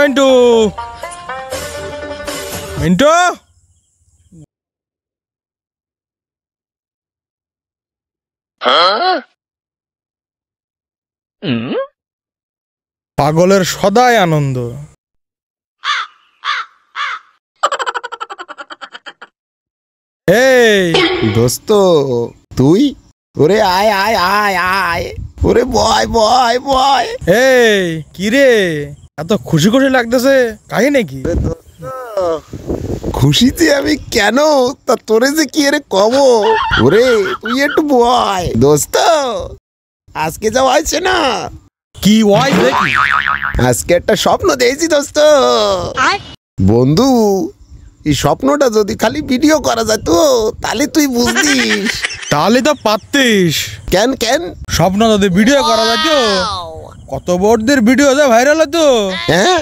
মিন্টু মিন্টু পাগলের সদাই আনন্দ। এই দোস্ত তুই, ওরে আয় আয় আয় আয়, ওরে বয় বয় বয়। এই কি রে, এত খুশি খুশি লাগতেছে, কাহিনী কি? খুশিতে আমি কেন, তা তোরে যে কি রে কব। ওরে তুই একটু বয় দোস্ত, আজকে যা হয়েছে না। কি ওয়াই দেখি? আজকে একটা স্বপ্ন দেখছি দোস্ত। বন্ধু, এই স্বপ্নটা যদি খালি ভিডিও করা যায় তো তাহলে তুই বুঝতিস। তাহলে তো পারতিস। কেন কেন? স্বপ্ন যদি ভিডিও করা যায় তো কত বড়দের ভিডিও যা ভাইরাল হতো। হ্যাঁ